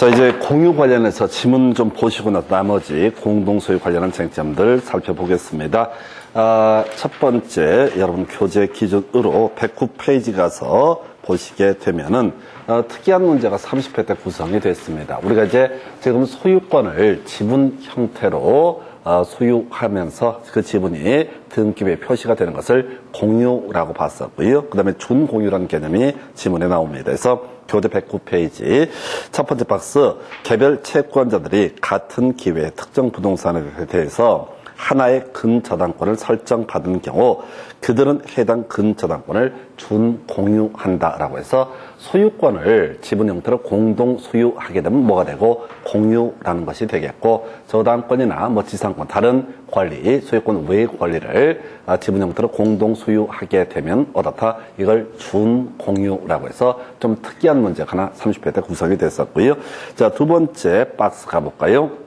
자, 이제 공유 관련해서 지문 좀 보시고 나서 나머지 공동소유 관련한 쟁점들 살펴보겠습니다. 첫 번째, 여러분 교재 기준으로 109페이지 가서 보시게 되면은, 특이한 문제가 30회 때 구성이 됐습니다. 우리가 이제 지금 소유권을 지분 형태로 소유하면서 그 지분이 등기부에 표시가 되는 것을 공유라고 봤었고요. 그 다음에 준공유라는 개념이 지문에 나옵니다. 그래서 교재 109페이지 첫 번째 박스, 개별 채권자들이 같은 기회에 특정 부동산에 대해서 하나의 근저당권을 설정받은 경우 그들은 해당 근저당권을 준공유한다라고 해서 소유권을 지분 형태로 공동 소유하게 되면 뭐가 되고 공유라는 것이 되겠고, 저당권이나 뭐 지상권, 다른 권리, 소유권 외의 권리를 지분 형태로 공동 소유하게 되면 어떻다? 이걸 준공유라고 해서 좀 특이한 문제가 하나 30회 때 구성이 됐었고요. 자, 두 번째 박스 가볼까요?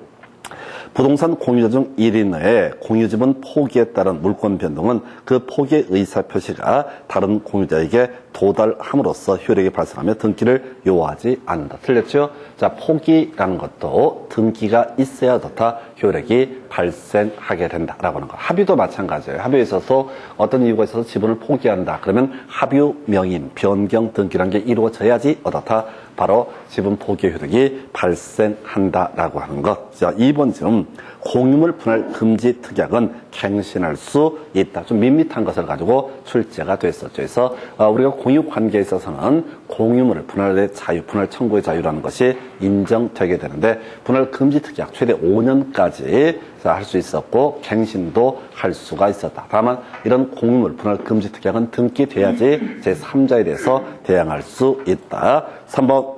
부동산 공유자 중 1인의 공유지분 포기에 따른 물권 변동은 그 포기의 의사표시가 다른 공유자에게 도달함으로써 효력이 발생하며 등기를 요하지 않는다. 틀렸죠? 자, 포기라는 것도 등기가 있어야 좋다. 효력이 발생하게 된다라고 하는 거. 합의도 마찬가지예요. 합의에 있어서 어떤 이유가 있어서 지분을 포기한다. 그러면 합의 명인, 변경 등기라는 게 이루어져야지 어떻다? 바로 지분 포기 효력이 발생한다라고 하는 것. 자, 2번 중 공유물 분할 금지 특약은 갱신할 수 있다. 좀 밋밋한 것을 가지고 출제가 됐었죠. 그래서 우리가 공유 관계에 있어서는 공유물을 분할의 자유, 분할 청구의 자유라는 것이 인정되게 되는데, 분할 금지 특약 최대 5년까지 할 수 있었고 갱신도 할 수가 있었다. 다만 이런 공유물 분할 금지 특약은 등기돼야지 제3자에 대해서 대항할 수 있다. 3번,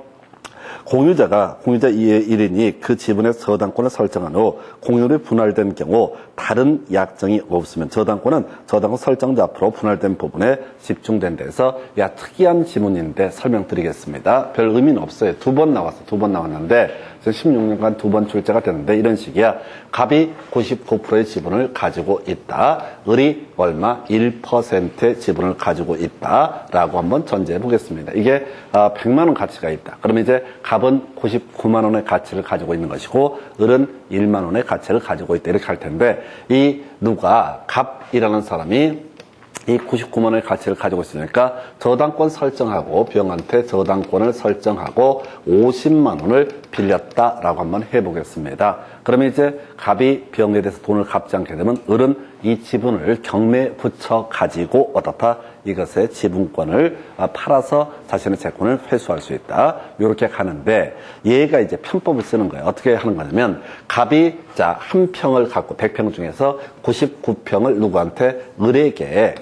공유자 1인이 그 지분의 저당권을 설정한 후 공유물이 분할된 경우 다른 약정이 없으면 저당권 설정자 앞으로 분할된 부분에 집중된다 해서, 특이한 지문인데 설명드리겠습니다. 별 의미는 없어요. 두 번 나왔는데 16년간 두 번 출제가 되는데 이런 식이야. 갑이 99%의 지분을 가지고 있다. 을이 얼마? 1%의 지분을 가지고 있다라고 한번 전제해 보겠습니다. 이게 100만 원 가치가 있다. 그러면 이제 갑은 99만 원의 가치를 가지고 있는 것이고 을은 1만 원의 가치를 가지고 있다. 이렇게 할 텐데, 이 갑이라는 사람이 이 99만 원의 가치를 가지고 있으니까 저당권 설정하고 병한테 저당권을 설정하고 50만 원을 빌렸다라고 한번 해보겠습니다. 그러면 이제 갑이 병에 대해서 돈을 갚지 않게 되면 을은 이 지분을 경매에 붙여 가지고 어떻다? 이것의 지분권을 팔아서 자신의 채권을 회수할 수 있다. 이렇게 가는데, 얘가 이제 편법을 쓰는 거예요. 어떻게 하는 거냐면, 갑이 한 평을 갖고 100평 중에서 99평을 누구한테? 을에게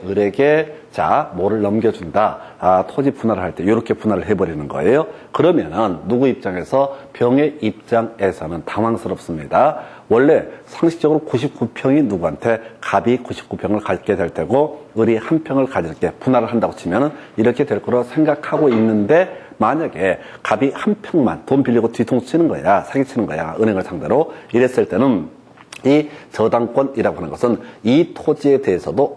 뭐를 넘겨준다. 토지 분할을 할 때 이렇게 분할을 해버리는 거예요. 그러면은 누구 입장에서? 병의 입장에서는 당황스럽습니다. 원래 상식적으로 99평이 누구한테? 갑이 99평을 갖게 될 테고 을이 한 평을 가질게 분할을 한다고 치면은 이렇게 될 거라고 생각하고 있는데, 만약에 갑이 한 평만 돈 빌리고 뒤통수 치는 거야, 사기치는 거야, 은행을 상대로 이랬을 때는 이 저당권이라고 하는 것은 이 토지에 대해서도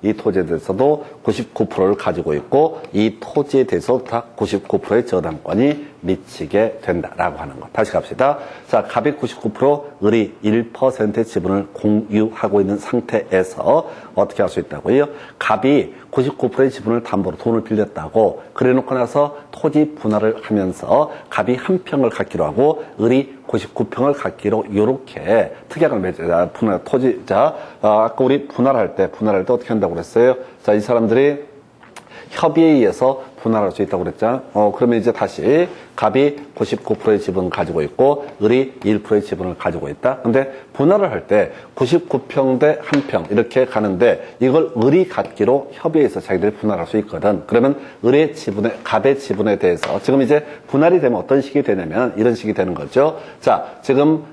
이 토지에 대해서도 99%를 가지고 있고 이 토지에 대해서 다 99%의 저당권이 미치게 된다라고 하는 것. 다시 갑시다. 자, 갑이 99%, 을이 1%의 지분을 공유하고 있는 상태에서 어떻게 할 수 있다고요? 갑이 99%의 지분을 담보로 돈을 빌렸다고 그래놓고 나서 토지 분할을 하면서 갑이 한 평을 갖기로 하고 을이 99평을 갖기로 이렇게 특약을 맺자. 아까 우리 분할할 때 어떻게 한다고 그랬어요? 자, 이 사람들이 협의에 의해서 분할할 수 있다고 그랬잖아. 그러면 이제 다시 갑이 99%의 지분을 가지고 있고 을이 1%의 지분을 가지고 있다. 근데 분할을 할 때 99평 대 1평 이렇게 가는데, 이걸 을이 갖기로 협의해서 자기들이 분할할 수 있거든. 그러면 갑의 지분에 대해서 지금 이제 분할이 되면 어떤 식이 되냐면 이런 식이 되는 거죠. 자, 지금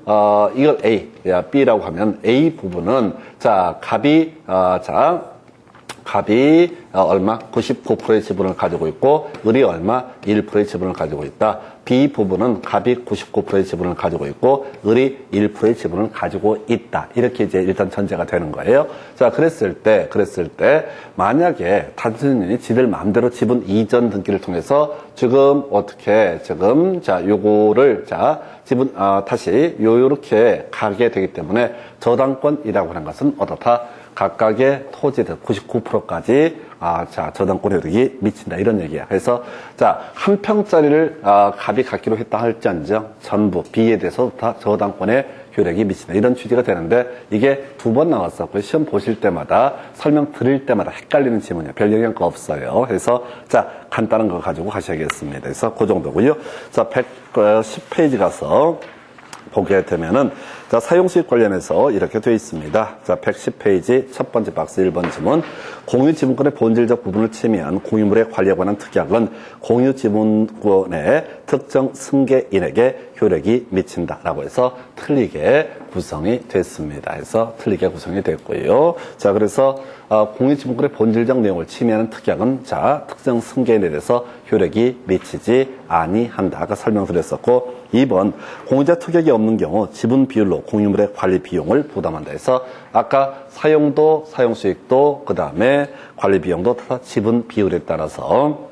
이걸 A, B라고 하면 A 부분은 갑이 갑이 얼마? 99%의 지분을 가지고 있고 을이 얼마? 1%의 지분을 가지고 있다. B 부분은 갑이 99%의 지분을 가지고 있고 을이 1%의 지분을 가지고 있다. 이렇게 이제 일단 전제가 되는 거예요. 자, 그랬을 때 만약에 단순히 지들 마음대로 지분 이전 등기를 통해서 지금 자, 요거를 지분 다시 요렇게 가게 되기 때문에 저당권이라고 하는 것은 어떻다? 각각의 토지들 99%까지 저당권 효력이 미친다 이런 얘기야. 그래서 한 평짜리를 갑이 갖기로 했다 할지언정 전부 B에 대해서 다 저당권의 효력이 미친다 이런 취지가 되는데 이게 2번 나왔었고요. 시험 보실 때마다 설명 드릴 때마다 헷갈리는 지문이에요. 별 영향가 없어요. 그래서 간단한 거 가지고 가셔야겠습니다. 그래서 그 정도고요. 110페이지 가서 보게 되면은 사용수익 관련해서 이렇게 되어 있습니다. 110페이지 첫 번째 박스 1번 지문. 공유지분권의 본질적 부분을 침해한 공유물의 관리에 관한 특약은 공유지분권의 특정 승계인에게 효력이 미친다라고 해서 틀리게 구성이 됐습니다. 해서 틀리게 구성이 됐고요. 그래서 공유지분권의 본질적 내용을 침해하는 특약은 특정 승계인에 대해서 효력이 미치지 아니한다. 아까 설명드렸었고 2번 공유자 특약이 없는 경우 지분 비율로 공유물의 관리 비용을 부담한다 해서 아까 사용도 사용수익도 그 다음에 관리 비용도 다 지분 비율에 따라서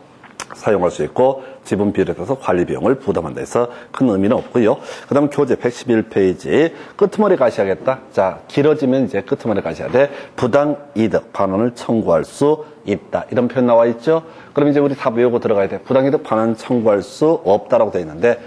사용할 수 있고 지분 비율에 따라서 관리 비용을 부담한다 해서 큰 의미는 없고요. 그 다음 교재 111페이지 끄트머리 가셔야겠다. 길어지면 이제 끄트머리 가셔야 돼. 부당이득 반환을 청구할 수 있다. 이런 표현 나와 있죠. 그럼 이제 우리 다 외우고 들어가야 돼. 부당이득 반환 청구할 수 없다라고 되어 있는데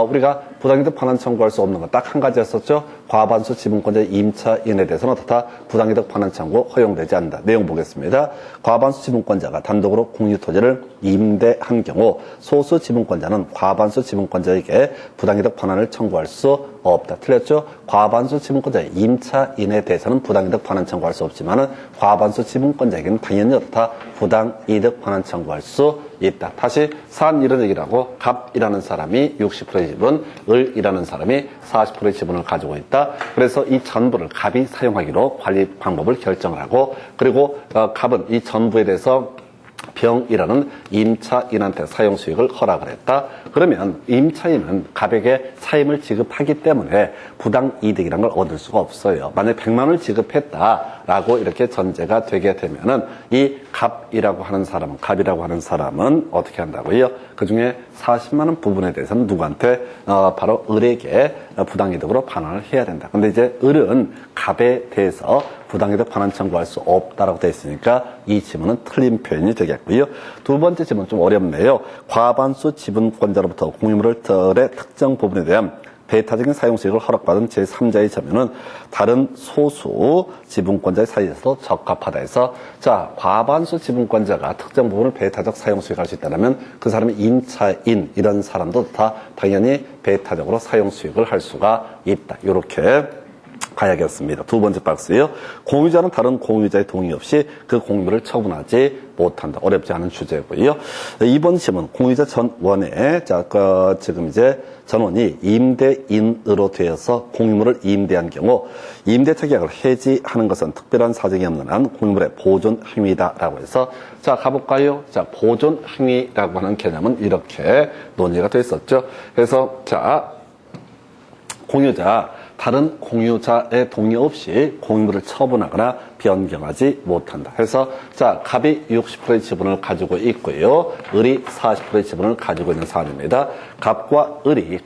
우리가 부당이득 반환 청구할 수 없는 건 딱 한 가지였었죠. 과반수 지분권자의 임차인에 대해서는 어떻다? 부당이득 반환 청구 허용되지 않는다. 내용 보겠습니다. 과반수 지분권자가 단독으로 공유토지를 임대한 경우 소수 지분권자는 과반수 지분권자에게 부당이득 반환을 청구할 수 없다. 틀렸죠? 과반수 지분권자의 임차인에 대해서는 부당이득 반환 청구할 수 없지만은 과반수 지분권자에게는 당연히 어떻다? 부당이득 반환 청구할 수 있다. 다시 이런 얘기라고 갑이라는 사람이 60%의 지분, 을이라는 사람이 40%의 지분을 가지고 있다. 그래서 이 전부를 갑이 사용하기로 관리 방법을 결정을 하고 그리고 갑은 이 전부에 대해서 병이라는 임차인한테 사용 수익을 허락을 했다. 그러면 임차인은 갑에게 차임을 지급하기 때문에 부당이득이라는 걸 얻을 수가 없어요. 만약에 100만 원을 지급했다라고 이렇게 전제가 되게 되면은 이 갑이라고 하는 사람은 어떻게 한다고요? 그 중에 40만 원 부분에 대해서는 누구한테? 바로 을에게 부당이득으로 반환을 해야 된다. 근데 이제 을은 갑에 대해서 부당이득 반환 청구할 수 없다라고 되어 있으니까 이 지문은 틀린 표현이 되겠고요. 두 번째 지문 좀 어렵네요. 과반수 지분권자로부터 공유물의 특정 부분에 대한 배타적인 사용수익을 허락받은 제3자의 자면은 다른 소수 지분권자의 사이에서도 적합하다 해서 과반수 지분권자가 특정 부분을 배타적 사용수익을 할 수 있다면 그 사람이 임차인 이런 사람도 다 당연히 배타적으로 사용수익을 할 수가 있다. 이렇게 가야겠습니다. 두 번째 박스요. 공유자는 다른 공유자의 동의 없이 그 공유물을 처분하지 못한다. 어렵지 않은 주제고요. 이번 시험은 공유자 전원에 지금 이제 전원이 임대인으로 되어서 공유물을 임대한 경우 임대차 계약을 해지하는 것은 특별한 사정이 없는 한 공유물의 보존 행위다라고 해서 가볼까요? 보존 행위라고 하는 개념은 이렇게 논의가 됐었죠. 그래서 다른 공유자의 동의 없이 공유물을 처분하거나 변경하지 못한다. 그래서 갑이 60%의 지분을 가지고 있고요. 을이 40%의 지분을 가지고 있는 사안입니다. 갑과 을이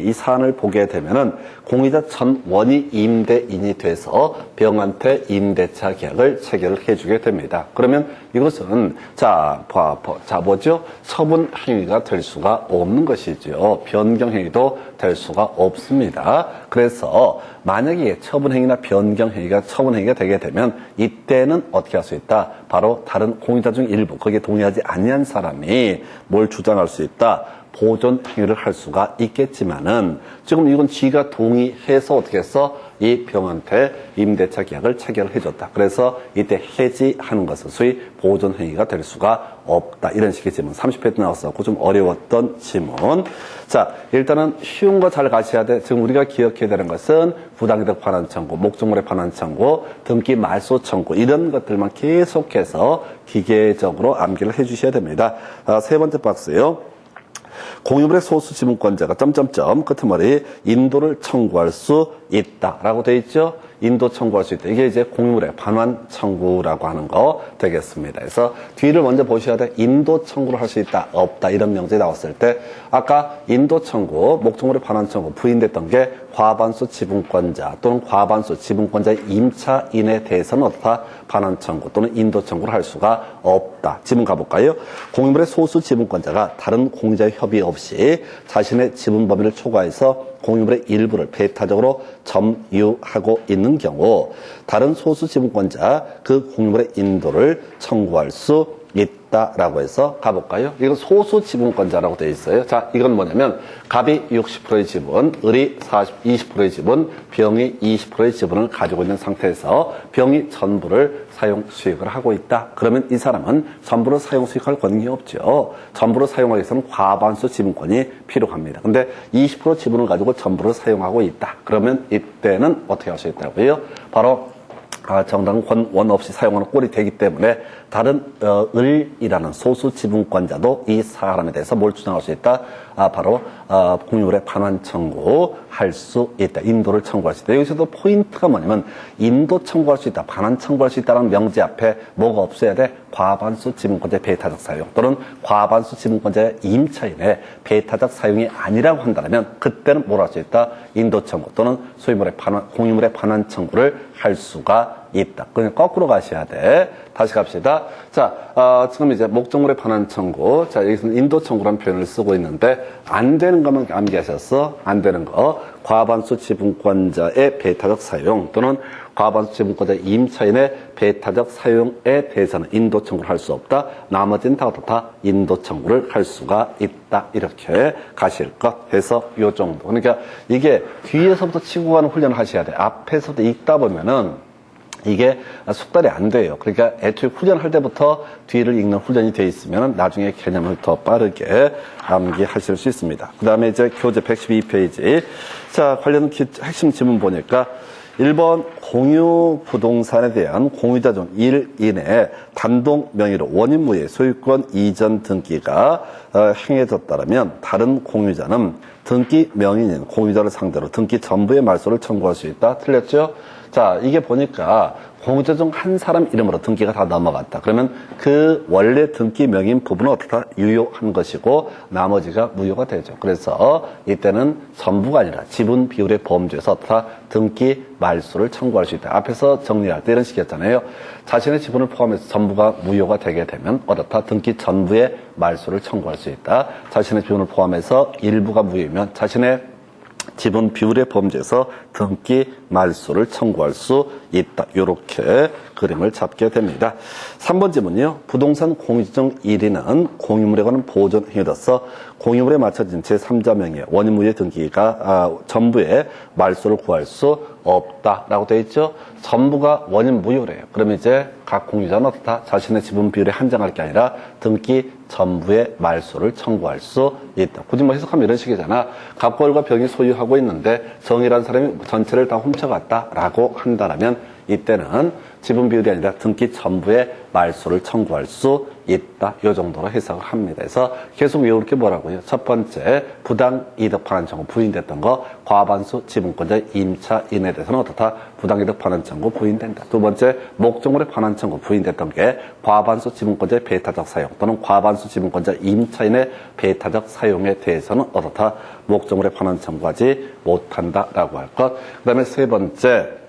이 사안을 보게 되면은 공유자 전원이 임대인이 돼서 병한테 임대차 계약을 체결을 해주게 됩니다. 그러면 이것은 뭐죠? 처분 행위가 될 수가 없는 것이죠. 변경 행위도 될 수가 없습니다. 그래서 만약에 처분 행위나 변경 행위가 처분 행위가 되게 되면 이때는 어떻게 할 수 있다? 바로 다른 공유자 중 일부 거기에 동의하지 아니한 사람이 뭘 주장할 수 있다? 보존 행위를 할 수가 있겠지만은 지금 이건 쥐가 동의해서 어떻게 했어? 이 병한테 임대차 계약을 체결을 해줬다. 그래서 이때 해지하는 것은 소위 보존 행위가 될 수가 없다. 이런 식의 질문. 30회도 나왔었고 좀 어려웠던 질문. 자, 일단은 쉬운 거 잘 가셔야 돼. 지금 우리가 기억해야 되는 것은 부당이득 반환 청구, 목적물의 반환 청구, 등기 말소 청구 이런 것들만 계속해서 기계적으로 암기를 해주셔야 됩니다. 세 번째 박스요. 공유물의 소수 지분권자가 점점점 끝머리 인도를 청구할 수 있다라고 되어 있죠. 인도 청구할 수 있다. 이게 이제 공유물의 반환 청구라고 하는 거 되겠습니다. 그래서 뒤를 먼저 보셔야 돼. 인도 청구를 할 수 있다, 없다 이런 명제 나왔을 때 아까 인도 청구, 목적물의 반환 청구 부인됐던 게 과반수 지분권자 또는 과반수 지분권자의 임차인에 대해서는 어떻다? 반환 청구 또는 인도 청구를 할 수가 없다. 지분 가볼까요? 공유물의 소수 지분권자가 다른 공유자의 협의 없이 자신의 지분 범위를 초과해서 공유물의 일부를 배타적으로 점유하고 있는 경우 다른 소수 지분권자 그 공유물의 인도를 청구할 수 있다라고 해서 가볼까요? 이건 소수 지분권자라고 되어 있어요. 자, 이건 뭐냐면 갑이 60%의 지분, 을이 20%의 지분, 병이 20%의 지분을 가지고 있는 상태에서 병이 전부를 사용 수익을 하고 있다. 그러면 이 사람은 전부를 사용 수익할 권한이 없죠. 전부를 사용하기 위해서는 과반수 지분권이 필요합니다. 근데 20% 지분을 가지고 전부를 사용하고 있다. 그러면 이때는 어떻게 할 수 있다고요? 바로 정당은 원 없이 사용하는 꼴이 되기 때문에 다른 을이라는 소수 지분권자도 이 사람에 대해서 뭘 주장할 수 있다? 바로 공유물의 반환 청구할 수 있다. 인도를 청구할 수 있다. 여기서도 포인트가 뭐냐면 인도 청구할 수 있다, 반환 청구할 수 있다는 명제 앞에 뭐가 없어야 돼? 과반수 지분권자의 배타적 사용 또는 과반수 지분권자의 임차인의 배타적 사용이 아니라고 한다면 그때는 뭘 할 수 있다? 인도 청구 또는 소위 말해 공유물의 반환 청구를 할 수가 있다. 그냥 거꾸로 가셔야 돼. 다시 갑시다. 자, 지금 이제 목적물의 반환 청구. 자, 여기서는 인도 청구라는 표현을 쓰고 있는데, 안 되는 것만 암기하셨어. 안 되는 거. 과반수 지분권자의 배타적 사용 또는 과반수 지분권자 임차인의 배타적 사용에 대해서는 인도 청구를 할 수 없다. 나머지는 다 인도 청구를 할 수가 있다. 이렇게 가실 것 해서 요 정도. 그러니까 이게 뒤에서부터 치고 가는 훈련을 하셔야 돼. 앞에서부터 읽다 보면은 이게 숙달이 안 돼요. 그러니까 애초에 훈련할 때부터 뒤를 읽는 훈련이 돼 있으면 나중에 개념을 더 빠르게 암기하실 수 있습니다. 그 다음에 이제 교재 112페이지. 자, 관련 핵심 지문 보니까 1번 공유 부동산에 대한 공유자 중 1인의 단독 명의로 원인무효의 소유권 이전 등기가 행해졌다면 다른 공유자는 등기 명의인 공유자를 상대로 등기 전부의 말소를 청구할 수 있다. 틀렸죠? 자, 이게 보니까 공유자 중 한 사람 이름으로 등기가 다 넘어갔다. 그러면 그 원래 등기 명의인 부분은 어떻다? 유효한 것이고 나머지가 무효가 되죠. 그래서 이때는 전부가 아니라 지분 비율의 범죄에서 어떻다? 등기 말소를 청구할 수 있다. 앞에서 정리할 때 이런 식이었잖아요. 자신의 지분을 포함해서 전부가 무효가 되게 되면 어떻다? 등기 전부의 말소를 청구할 수 있다. 자신의 지분을 포함해서 일부가 무효이면 자신의 지분 비율의 범죄에서 등기 말소를 청구할 수 있다. 이렇게 그림을 잡게 됩니다. 3번 질문이요. 부동산 공유자 중 1인은 공유물에 관한 보존 행위로서 공유물에 맞춰진 제3자 명의 원인무효의 등기가 전부의 말소를 구할 수 없다라고 되어 있죠. 전부가 원인 무효래요. 그러면 이제 각 공유자는 어떻다? 자신의 지분 비율에 한정할 게 아니라 등기 전부의 말소를 청구할 수 있다. 굳이 뭐 해석하면 이런 식이잖아. 갑골과 병이 소유하고 있는데 정이라는 사람이 전체를 다 훔쳐갔다라고 한다면 이때는 지분 비율이 아니라 등기 전부의 말소를 청구할 수 있다. 이 정도로 해석을 합니다. 그래서 계속 외울 게 뭐라고요? 첫 번째, 부당 이득 반환 청구 부인됐던 거, 과반수 지분권자의 임차인에 대해서는 어떻다? 부당 이득 반환 청구 부인된다. 두 번째, 목적물의 반환 청구 부인됐던 게 과반수 지분권자의 배타적 사용 또는 과반수 지분권자 임차인의 배타적 사용에 대해서는 어떻다? 목적물의 반환 청구하지 못한다라고 할 것. 그 다음에 세 번째,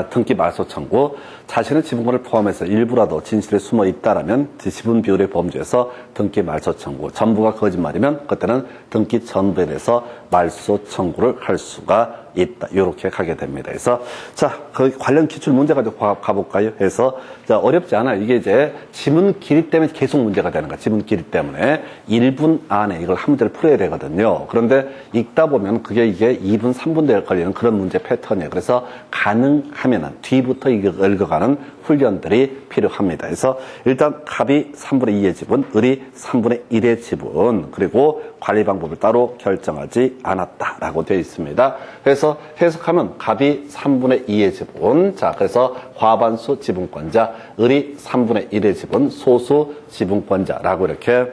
등기 말소 청구, 자신의 지분권을 포함해서 일부라도 진실에 숨어 있다라면 지분 비율의 범죄에서 등기 말소 청구, 전부가 거짓말이면 그때는 등기 전부에 대해서 말소 청구를 할 수가 있다. 이렇게 가게 됩니다. 그래서 자, 그 관련 기출 문제 가지고 가볼까요? 해서 자, 어렵지 않아요. 이게 이제 지문 길이 때문에 계속 문제가 되는 거야. 지문 길이 때문에 1분 안에 이걸 한 문제를 풀어야 되거든요. 그런데 읽다 보면 이게 2분, 3분 걸리는 그런 문제 패턴이에요. 그래서 가능하면은 뒤부터 읽어가는 훈련들이 필요합니다. 그래서 일단 갑이 3분의 2의 지분, 을이 3분의 1의 지분, 그리고 관리 방법을 따로 결정하지 않았다라고 되어 있습니다. 그래서 해석하면 갑이 3분의 2의 지분, 자, 그래서 과반수 지분권자, 을이 3분의 1의 지분, 소수 지분권자라고 이렇게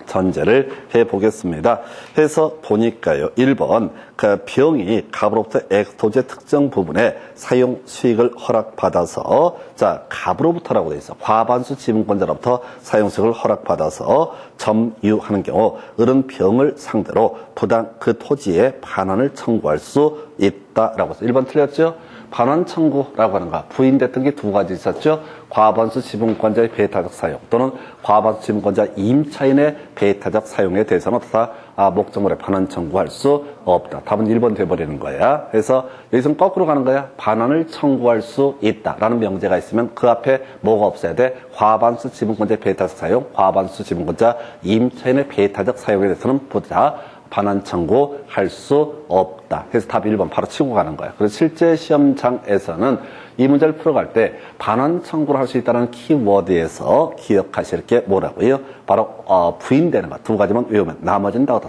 전제를 해보겠습니다. 해서 보니까요. 1번, 그 병이 갑으로부터 엑스토지의 특정 부분에 사용 수익을 허락받아서, 자, 갑으로부터라고 되어 있어. 과반수 지분권자로부터 사용 수익을 허락받아서 점유하는 경우, 을은 병을 상대로 부당 그 토지에 반환을 청구할 수 있다라고 해서 1번 틀렸죠? 반환 청구라고 하는 거 부인됐던 게 두 가지 있었죠. 과반수 지분권자의 배타적 사용 또는 과반수 지분권자 임차인의 배타적 사용에 대해서는 다 목적물에 반환 청구할 수 없다. 답은 1번 돼버리는 거야. 그래서 여기서는 거꾸로 가는 거야. 반환을 청구할 수 있다라는 명제가 있으면 그 앞에 뭐가 없어야 돼? 과반수 지분권자의 배타적 사용, 과반수 지분권자 임차인의 배타적 사용에 대해서는 보다 반환 청구할 수 없다. 그래서 답 1번 바로 치고 가는 거야. 그래서 실제 시험장에서는 이 문제를 풀어갈 때 반환 청구를 할 수 있다는 키워드에서 기억하실 게 뭐라고요? 바로 부인되는 것 두 가지만 외우면 나머지는 다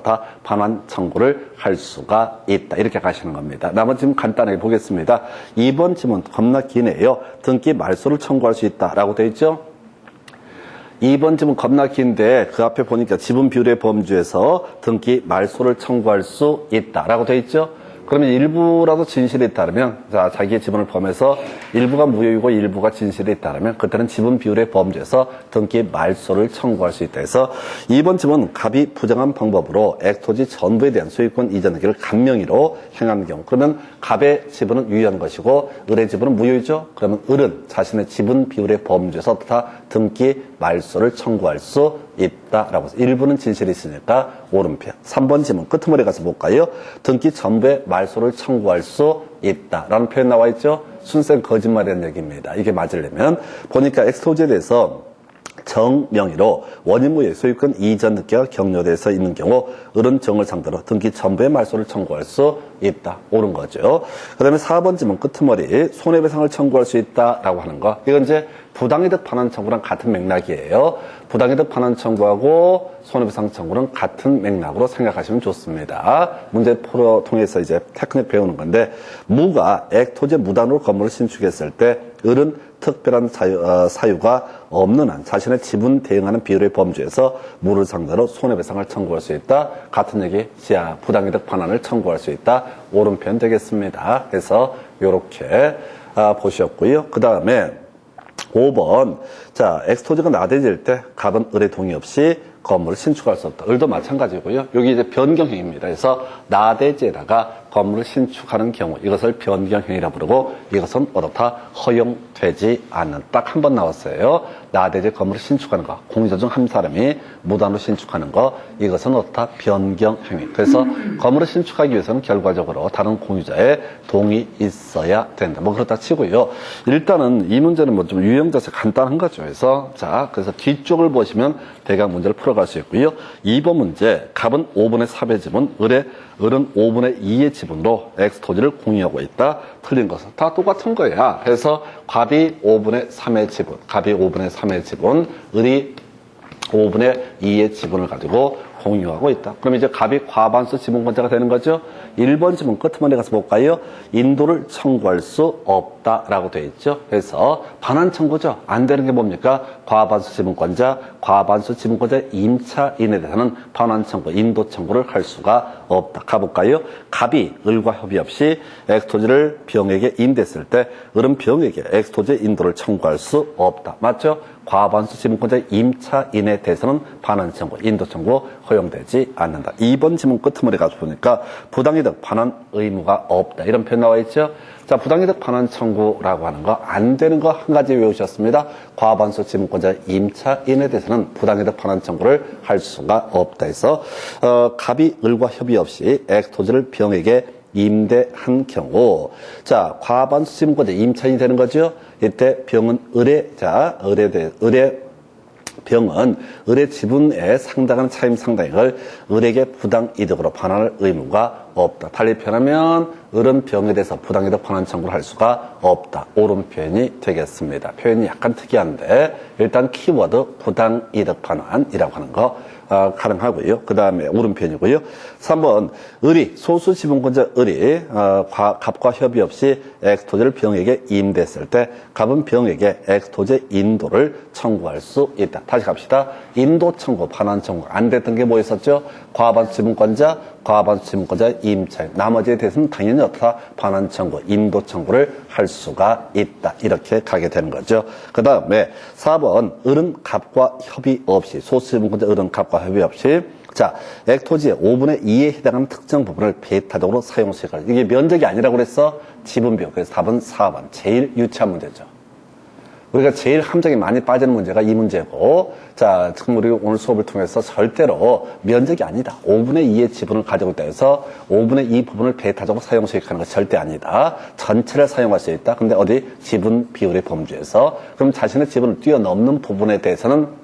반환 청구를 할 수가 있다. 이렇게 가시는 겁니다. 나머지 지금 간단하게 보겠습니다. 2번 지문 겁나 기네요. 등기 말소를 청구할 수 있다라고 되어 있죠? 2번 지문 겁나 긴데 그 앞에 보니까 지분 비율의 범주에서 등기 말소를 청구할 수 있다라고 되어 있죠. 그러면 일부라도 진실이 있다면, 자, 자기의 지분을 포함해서 일부가 무효이고 일부가 진실이 있다면 그때는 지분 비율의 범주에서 등기 말소를 청구할 수 있다 해서 2번 지문 갑이 부정한 방법으로 엑스토지 전부에 대한 소유권 이전 등기를 간명의로 행하는 경우, 그러면 갑의 지분은 유효한 것이고 을의 지분은 무효이죠. 그러면 을은 자신의 지분 비율의 범주에서 다 등기 말소를 청구할 수 있다라고 해서 1부는 진실이 있으니까 오른편. 3번 지문 끄트머리 가서 볼까요? 등기 전부에 말소를 청구할 수 있다라는 표현 나와 있죠. 순생 거짓말이라는 얘기입니다. 이게 맞으려면 보니까 엑스토지에 대해서 정명의로 원인무효의 소유권 이전 등기가 격려돼서 있는 경우 을은 정을 상대로 등기 전부의 말소를 청구할 수 있다. 옳은 거죠. 그 다음에 4번 지문 끄트머리 손해배상을 청구할 수 있다라고 하는 거. 이건 이제 부당이득 반환 청구랑 같은 맥락이에요. 부당이득 반환 청구하고 손해배상 청구는 같은 맥락으로 생각하시면 좋습니다. 문제 통해서 이제 테크닉 배우는 건데, 무가 엑토지에 무단으로 건물을 신축했을 때 을은 특별한 사유가 없는 한 자신의 지분 대응하는 비율의 범주에서 무를 상대로 손해배상을 청구할 수 있다. 같은 얘기, 부당이득 반환을 청구할 수 있다. 오른편 되겠습니다. 그래서 이렇게 보셨고요. 그 다음에 5번. 자, 엑스토지가 나대질 때 갑은 을의 동의 없이 건물을 신축할 수 없다. 을도 마찬가지고요. 여기 이제 변경행위입니다. 그래서 나대지에다가 건물을 신축하는 경우 이것을 변경행위라 부르고 이것은 어떻다? 허용되지 않는. 딱 한 번 나왔어요. 나대지에 건물을 신축하는 거. 공유자 중 한 사람이 무단으로 신축하는 거. 이것은 어떻다? 변경행위. 그래서 건물을 신축하기 위해서는 결과적으로 다른 공유자의 동의 있어야 된다. 뭐 그렇다 치고요. 일단은 이 문제는 뭐 좀 유형 자체 간단한 거죠. 그래서 뒤쪽을 보시면 대강 문제를 풀어갈 수 있고요. 2번 문제, 갑은 5분의 3의 지분, 을은 5분의 2의 지분으로 엑스토지를 공유하고 있다. 틀린 것은 다 똑같은 거야. 그래서 갑이 5분의 3의 지분, 을이 5분의 2의 지분을 가지고 공유하고 있다. 그럼 이제 갑이 과반수 지분권자가 되는 거죠. 1번 지분 끝머리 가서 볼까요? 인도를 청구할 수 없다라고 되어 있죠. 그래서 반환 청구죠. 안 되는 게 뭡니까? 과반수 지분권자, 과반수 지분권자의 임차인에 대해서는 반환 청구, 인도 청구를 할 수가 없다. 가볼까요? 갑이 을과 협의 없이 X토지를 병에게 임대했을 때 을은 병에게 X토지 인도를 청구할 수 없다. 맞죠? 과반수 지분권자의 임차인에 대해서는 반환 청구, 인도 청구 허용되지 않는다. 2번 지문 끝머리 가서 보니까 부당이득 반환 의무가 없다. 이런 표현 나와 있죠? 자, 부당이득 반환 청구라고 하는 거 안 되는 거 한 가지 외우셨습니다. 과반수 지분권자 임차인에 대해서는 부당이득 반환 청구를 할 수가 없다 해서 갑이 을과 협의 없이 X토지를 병에게 임대한 경우, 자, 과반수 지분권자 임차인이 되는 거죠. 이때 병은 병은 을의 지분에 상당한 차임 상당액을 을에게 부당이득으로 반환할 의무가 없다. 달리 표현하면 을은 병에 대해서 부당이득 반환 청구를 할 수가 없다. 옳은 표현이 되겠습니다. 표현이 약간 특이한데 일단 키워드 부당이득 반환이라고 하는 거 가능하고요. 그 다음에 옳은 표현이고요. 3번 을이 소수 지분권자 을이 갑과 협의 없이 X토지를 병에게 임대했을 때 갑은 병에게 X토지 인도를 청구할 수 있다. 다시 갑시다. 인도 청구, 반환 청구 안 됐던 게 뭐 있었죠? 과반수 지분권자, 과반수 지분권자 임차인. 나머지에 대해서는 당연히 어떻다? 반환 청구, 인도 청구를 할 수가 있다. 이렇게 가게 되는 거죠. 그 다음에 4번 을은 갑과 협의 없이 소수 지분권자 을은 갑과 협의 없이 자, X토지의 5분의 2에 해당하는 특정 부분을 배타적으로 사용 수익할. 이게 면적이 아니라고 그랬어? 지분비용. 그래서 답은 4번. 제일 유치한 문제죠. 우리가 제일 함정이 많이 빠지는 문제가 이 문제고, 자, 지금 우리 오늘 수업을 통해서 절대로 면적이 아니다. 5분의 2의 지분을 가지고 있다 해서 5분의 2 부분을 배타적으로 사용 수익하는 것 절대 아니다. 전체를 사용할 수 있다. 근데 어디? 지분 비율의 범주에서. 그럼 자신의 지분을 뛰어넘는 부분에 대해서는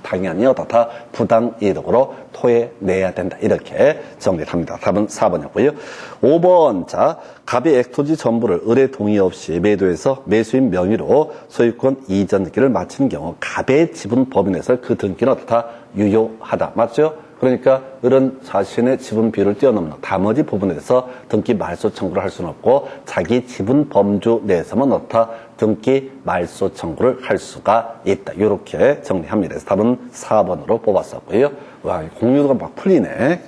당연히 어떻다? 부당이득으로 토해내야 된다. 이렇게 정리를 합니다. 답은 4번이었고요. 5번, 자, 갑이 X토지 전부를 을의 동의 없이 매도해서 매수인 명의로 소유권 이전 등기를 마친 경우 갑의 지분 범위 내에서 그 등기는 어떻다? 유효하다. 맞죠? 그러니까 을은 자신의 지분 비율을 뛰어넘는 나머지 부분에 대해서 등기 말소 청구를 할 수는 없고 자기 지분 범주 내에서만 어떻다? 등기 말소 청구를 할 수가 있다. 이렇게 정리합니다. 그래서 답은 4번으로 뽑았었고요. 와, 공유도가 막 풀리네.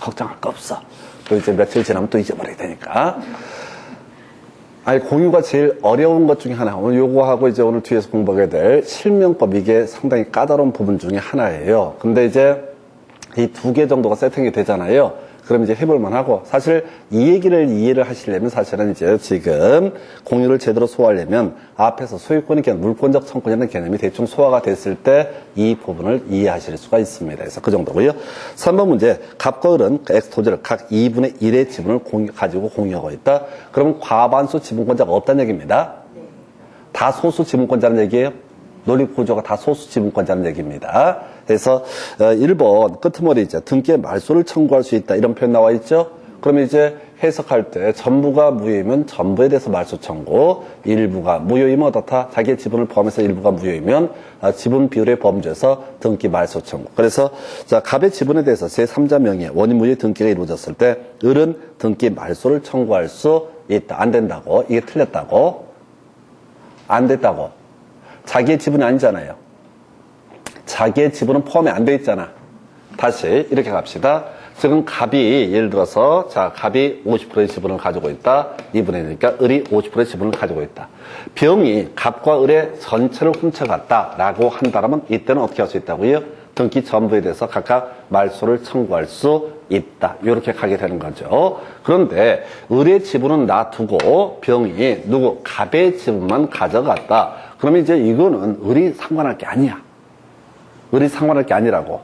걱정할 거 없어. 또 이제 며칠 지나면 또 잊어버리게 되니까. 아니, 공유가 제일 어려운 것 중에 하나. 오늘 요거하고 이제 오늘 뒤에서 공부하게 될 실명법, 이게 상당히 까다로운 부분 중에 하나예요. 근데 이제 이 2개 정도가 세팅이 되잖아요. 그럼 이제 해볼만 하고, 사실 이 얘기를 이해를 하시려면 사실은 이제 지금 공유를 제대로 소화하려면 앞에서 소유권이 그냥 물권적 청권이라는 개념이 대충 소화가 됐을 때 이 부분을 이해하실 수가 있습니다. 그래서 그 정도고요. 3번 문제, 갑과 을은 X토지를 각 2분의 1의 지분을 가지고 공유하고 있다. 그러면 과반수 지분권자가 없다는 얘기입니다. 다 소수 지분권자는 얘기예요. 논리 구조가 다 소수 지분권자는 얘기입니다. 그래서 1번 끄트머리 이제 등기의 말소를 청구할 수 있다. 이런 표현 나와 있죠. 그러면 이제 해석할 때 전부가 무효이면 전부에 대해서 말소 청구, 일부가 무효이면 어떻다? 자기의 지분을 포함해서 일부가 무효이면 지분 비율의 범주에서 등기 말소 청구. 그래서 자, 갑의 지분에 대해서 제3자 명의 원인 무효 등기가 이루어졌을 때 을은 등기 말소를 청구할 수 있다. 안 된다고. 이게 틀렸다고. 안 됐다고. 자기의 지분이 아니잖아요. 자기의 지분은 포함이 안 돼 있잖아. 다시 이렇게 갑시다. 지금 갑이 예를 들어서 자, 갑이 50%의 지분을 가지고 있다. 2분의 1이니까 을이 50%의 지분을 가지고 있다. 병이 갑과 을의 전체를 훔쳐갔다라고 한다면 이때는 어떻게 할 수 있다고요? 등기 전부에 대해서 각각 말소를 청구할 수 있다. 이렇게 가게 되는 거죠. 그런데 을의 지분은 놔두고 병이 갑의 지분만 가져갔다. 그러면 이제 이거는 을이 상관할 게 아니야. 을이 상관할 게 아니라고.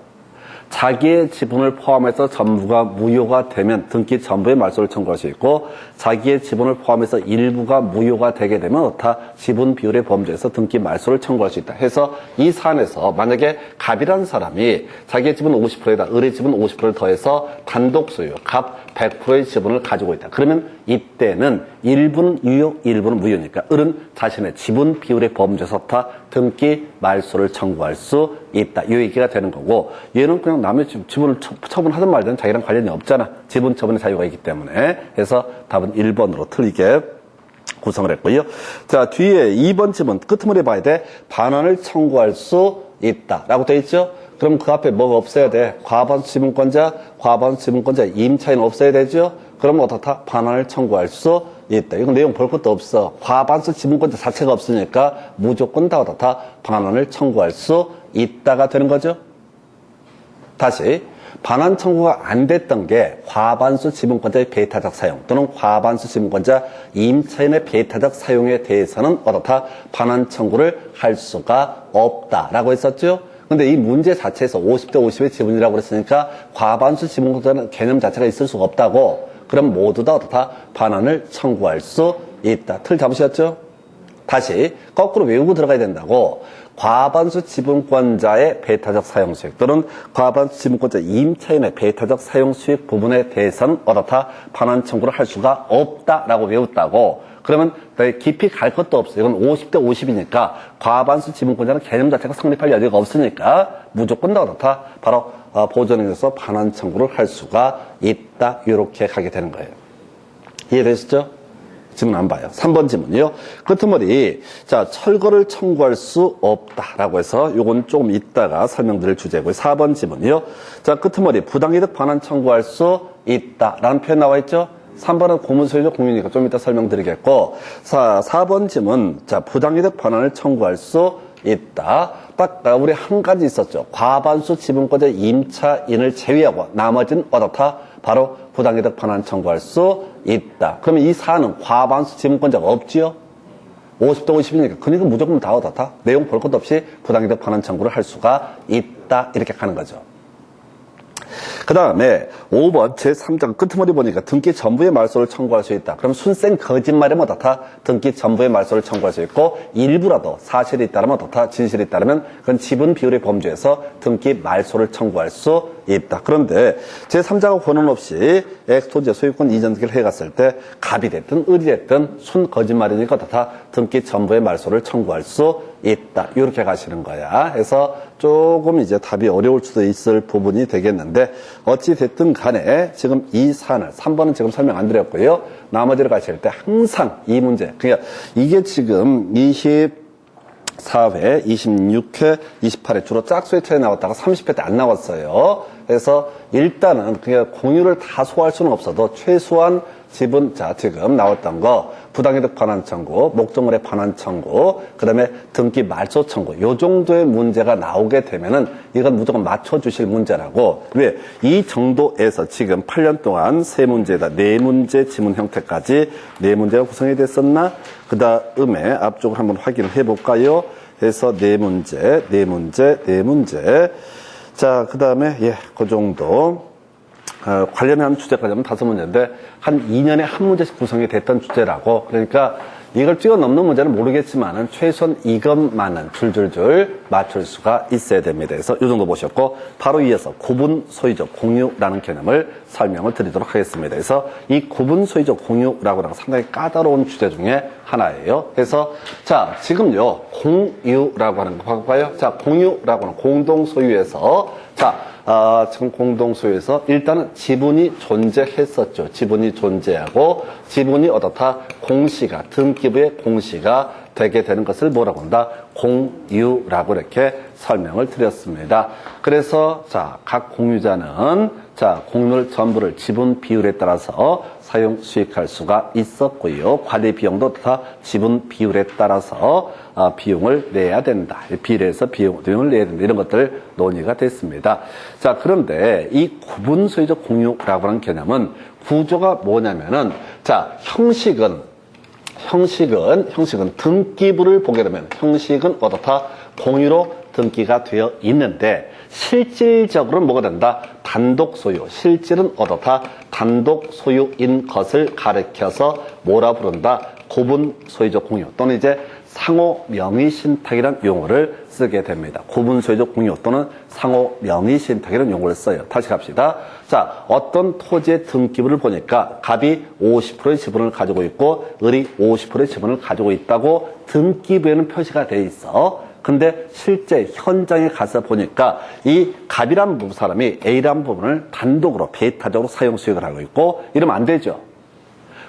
자기의 지분을 포함해서 전부가 무효가 되면 등기 전부의 말소를 청구할 수 있고, 자기의 지분을 포함해서 일부가 무효가 되게 되면 어타 지분 비율의 범주에서 등기 말소를 청구할 수 있다. 해서 이 사안에서 만약에 갑이라는 사람이 자기의 지분 50%에다 을의 지분 50%를 더해서 단독 소유, 갑 100%의 지분을 가지고 있다. 그러면 이때는 일부는 유효, 일부는 무효니까 을은 자신의 지분 비율의 범주에서 다 등기 말소를 청구할 수 있다. 이 얘기가 되는 거고, 얘는 그냥 남의 지분을 처분하든 말든 자기랑 관련이 없잖아. 지분 처분의 자유가 있기 때문에. 그래서 답은 1번으로 틀리게 구성을 했고요. 자, 뒤에 2번 지문 끝머리 봐야 돼. 반환을 청구할 수 있다라고 돼 있죠? 그럼 그 앞에 뭐가 없어야 돼? 과반수 지분권자, 과반수 지분권자 임차인은 없어야 되죠? 그럼 어떻다? 반환을 청구할 수 있다. 이건 내용 볼 것도 없어. 과반수 지분권자 자체가 없으니까 무조건 다 어떻다? 반환을 청구할 수 있다가 되는 거죠? 다시 반환 청구가 안 됐던 게 과반수 지분권자의 배타적 사용 또는 과반수 지분권자 임차인의 배타적 사용에 대해서는 어떻다? 반환 청구를 할 수가 없다라고 했었죠? 근데 이 문제 자체에서 50대 50의 지분이라고 그랬으니까 과반수 지분권자는 개념 자체가 있을 수가 없다고. 그럼 모두 다 어떻다? 반환을 청구할 수 있다. 틀 잡으셨죠? 다시 거꾸로 외우고 들어가야 된다고. 과반수 지분권자의 배타적 사용 수익 또는 과반수 지분권자 임차인의 배타적 사용 수익 부분에 대해서는 어떻다? 반환 청구를 할 수가 없다라고 외웠다고. 그러면 깊이 갈 것도 없어요. 이건 50대 50이니까 과반수 지분권자는 개념 자체가 성립할 여지가 없으니까 무조건 다 어떻다? 바로 보존행에서 반환 청구를 할 수가 있다. 이렇게 가게 되는 거예요. 이해되시죠? 지문 안 봐요. 3번 지문이요. 끄트머리. 자, 철거를 청구할 수 없다라고 해서 요건 조금 이따가 설명드릴 주제고요. 4번 지문이요. 자, 끄트머리. 부당이득 반환 청구할 수 있다라는 표현 나와 있죠? 3번은 고문소유적 공유니까 좀 이따 설명드리겠고. 4번 지문. 자, 부당이득 반환을 청구할 수 있다. 딱 우리 한 가지 있었죠. 과반수 지분권자 임차인을 제외하고 나머지는 어떻다? 바로 부당이득 반환 청구할 수 있다. 그러면 이 사안은 과반수 지분권자가 없지요? 50대 50이니까. 그러니까 무조건 다 어떻다? 내용 볼 것도 없이 부당이득 반환 청구를 할 수가 있다. 이렇게 가는 거죠. 그 다음에 5번 제3장 끄트머리 보니까 등기 전부의 말소를 청구할 수 있다. 그럼 순생 거짓말이면 어떻다? 등기 전부의 말소를 청구할 수 있고 일부라도 사실이 있다면 어떻다? 진실이 있다면 그건 지분 비율의 범주에서 등기 말소를 청구할 수 있다. 그런데 제3자가 권한 없이 엑스토지의 소유권 이전 등기를 해갔을 때 갑이 됐든 을이 됐든 순 거짓말이니까 어떻다? 등기 전부의 말소를 청구할 수 있다. 이렇게 가시는 거야. 그래서 조금 이제 답이 어려울 수도 있을 부분이 되겠는데 어찌 됐든 간에 지금 이 사안을 3번은 지금 설명 안 드렸고요. 나머지를 가실 때 항상 이 문제. 그러니까 이게 지금 24회, 26회, 28회 주로 짝수의 차에 나왔다가 30회 때 안 나왔어요. 그래서 일단은 그냥 공유를 다 소화할 수는 없어도 최소한 지분, 자, 지금 나왔던 거, 부당이득 반환 청구, 목적물의 반환 청구, 그 다음에 등기 말소 청구, 요 정도의 문제가 나오게 되면은 이건 무조건 맞춰주실 문제라고. 왜? 이 정도에서 지금 8년 동안 3문제에다 4문제 지문 형태까지 4문제가 구성이 됐었나? 그 다음에 앞쪽을 한번 확인을 해볼까요? 해서 4문제, 4문제, 4문제. 자, 그 다음에, 예, 그 정도. 관련한 주제까지 하면 5문제인데, 한 2년에 한 문제씩 구성이 됐던 주제라고. 그러니까, 이걸 뛰어넘는 문제는 모르겠지만은, 최소한 이것만은 줄줄줄 맞출 수가 있어야 됩니다. 그래서 이 정도 보셨고, 바로 이어서 구분 소유적 공유라는 개념을 설명을 드리도록 하겠습니다. 그래서 이 구분 소유적 공유라고 하는 건 상당히 까다로운 주제 중에 하나예요. 그래서, 자, 지금요, 공유라고 하는 거 봐볼까요? 자, 공유라고 하는 공동 소유에서, 자, 지금 공동소유에서 일단은 지분이 존재했었죠. 지분이 존재하고 지분이 어떻다? 공시가 등기부의 공시가 되게 되는 것을 뭐라고 한다? 공유라고 이렇게 설명을 드렸습니다. 그래서 자, 각 공유자는 자, 공유를 전부를 지분 비율에 따라서 사용 수익할 수가 있었고요. 관리 비용도 다 지분 비율에 따라서 비용을 내야 된다. 비례해서 비용을 내야 된다. 이런 것들 논의가 됐습니다. 자, 그런데 이 구분 소유적 공유라고 하는 개념은 구조가 뭐냐면은 자, 형식은 등기부를 보게 되면 형식은 어떻다? 공유로 등기가 되어 있는데 실질적으로는 뭐가 된다? 단독 소유. 실질은 어떻다? 단독 소유인 것을 가리켜서 뭐라 부른다? 구분 소유적 공유 또는 이제 상호 명의 신탁이라는 용어를 쓰게 됩니다. 구분 소유적 공유 또는 상호 명의 신탁이라는 용어를 써요. 다시 갑시다. 자, 어떤 토지의 등기부를 보니까 갑이 50%의 지분을 가지고 있고 을이 50%의 지분을 가지고 있다고 등기부에는 표시가 돼 있어. 근데 실제 현장에 가서 보니까 이 갑이라는 사람이 A라는 부분을 단독으로 배타적으로 사용 수익을 하고 있고 이러면 안 되죠.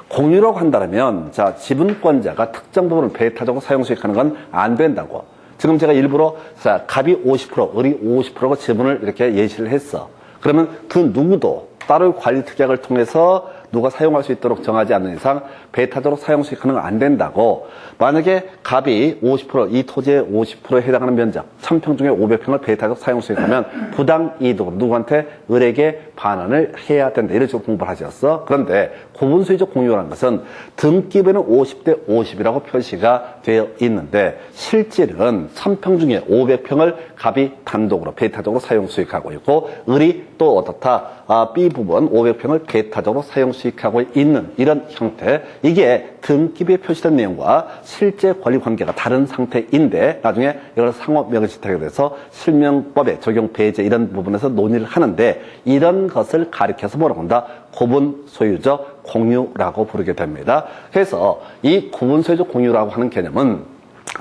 공유라고 한다면 자, 지분권자가 특정 부분을 배타적으로 사용 수익하는 건 안 된다고. 지금 제가 일부러 자, 갑이 50%, 을이 50%고 지분을 이렇게 예시를 했어. 그러면 그 누구도 따로 관리 특약을 통해서 누가 사용할 수 있도록 정하지 않는 이상 배타적으로 사용 수익하는 건 안 된다고. 만약에 갑이 50%, 이 토지의 50%에 해당하는 면적 1000평 중에 500평을 배타적 사용 수익하면 부당 이득으로 누구한테 을에게 반환을 해야 된다. 이런 식으로 공부를 하셨어. 그런데 구분수의적 공유라는 것은 등기부에는 50대 50이라고 표시가 되어 있는데 실질은 1000평 중에 500평을 갑이 단독으로 배타적으로 사용 수익하고 있고 을이 또 어떻다? B 부분 500평을 배타적으로 사용 수익하고 있는 이런 형태. 이게 등기부에 표시된 내용과 실제 권리 관계가 다른 상태인데 나중에 이걸 상호명의주택에 대해서 실명법에 적용 배제 이런 부분에서 논의를 하는데 이런 것을 가리켜서 뭐라고 한다? 구분 소유적 공유라고 부르게 됩니다. 그래서 이 구분 소유적 공유라고 하는 개념은